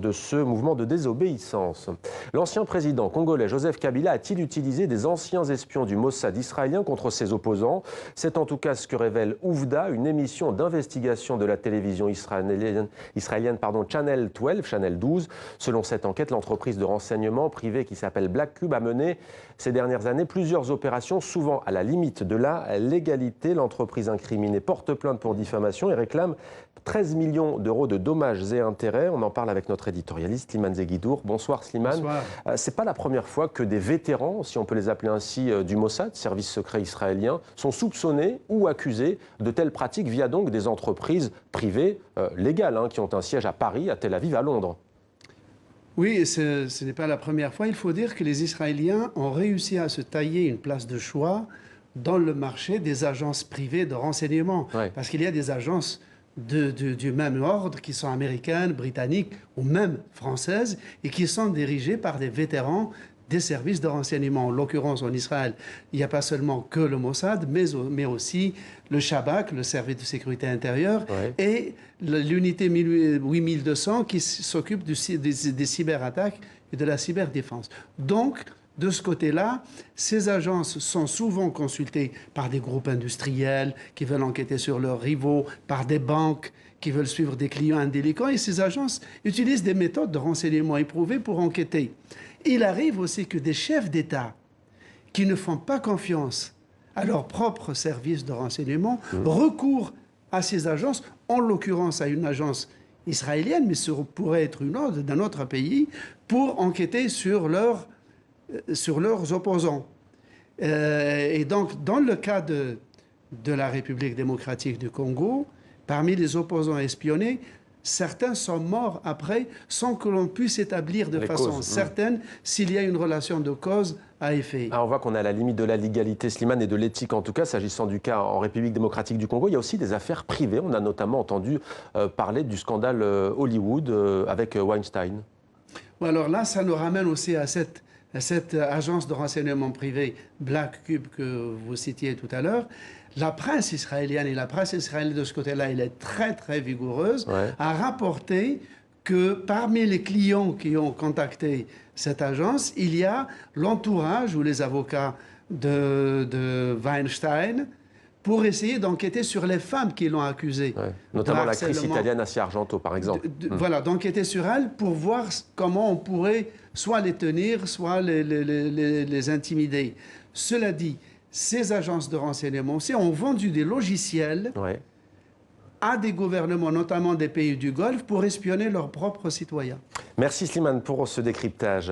de ce mouvement de désobéissance. L'ancien président congolais Joseph Kabila a-t-il utilisé des anciens espions du Mossad israélien contre ses opposants? C'est en tout cas ce que révèle Ouvda, une émission d'investigation de la télévision israélienne Channel 12, Channel 12. Selon cette enquête, l'entreprise de renseignement privée qui s'appelle Black Cube a mené ces dernières années plusieurs opérations, souvent à la limite de la légalité. L'entreprise incriminée porte plainte pour diffamation et réclame 13 millions d'euros de dommages et intérêts. On en parle avec notre éditorialiste Slimane Zeguidour. Bonsoir Slimane. Bonsoir. C'est pas la première fois que des vétérans, si on peut les appeler ainsi, du Mossad, service secret israélien, sont soupçonnés ou accusés de telles pratiques via donc des entreprises privées légales qui ont un siège à Paris, à Tel Aviv, à Londres. Oui, ce n'est pas la première fois. Il faut dire que les Israéliens ont réussi à se tailler une place de choix dans le marché des agences privées de renseignement. Ouais. Parce qu'il y a des agences du même ordre qui sont américaines, britanniques ou même françaises et qui sont dirigées par des vétérans des services de renseignement. En l'occurrence, en Israël, il n'y a pas seulement que le Mossad, mais aussi le Shabak, le service de sécurité intérieure, Ouais. et l'unité 8200 qui s'occupe des cyberattaques et de la cyberdéfense. Donc, de ce côté-là, ces agences sont souvent consultées par des groupes industriels qui veulent enquêter sur leurs rivaux, par des banques qui veulent suivre des clients indélicats, et ces agences utilisent des méthodes de renseignement éprouvées pour enquêter. Il arrive aussi que des chefs d'État qui ne font pas confiance à leur propre service de renseignement recourent à ces agences, en l'occurrence à une agence israélienne, mais ce pourrait être une autre d'un autre pays, pour enquêter sur leurs opposants. Et donc, dans le cas de la République démocratique du Congo, parmi les opposants espionnés, certains sont morts après sans que l'on puisse établir de façon certaine s'il y a une relation de cause à effet. On voit qu'on est à la limite de la légalité, Slimane, et de l'éthique en tout cas, s'agissant du cas en République démocratique du Congo. Il y a aussi des affaires privées. On a notamment entendu parler du scandale Hollywood avec Weinstein. Alors là, ça nous ramène aussi à cette agence de renseignement privé Black Cube que vous citiez tout à l'heure. La presse israélienne, et la presse israélienne de ce côté-là, elle est très très vigoureuse, a rapporté que parmi les clients qui ont contacté cette agence, il y a l'entourage ou les avocats de Weinstein pour essayer d'enquêter sur les femmes qui l'ont accusé. Notamment l'actrice italienne Asia Argento, par exemple. Voilà, d'enquêter sur elle pour voir comment on pourrait soit les tenir, soit les intimider. Cela dit, ces agences de renseignement aussi ont vendu des logiciels à des gouvernements, notamment des pays du Golfe, pour espionner leurs propres citoyens. Merci Slimane pour ce décryptage.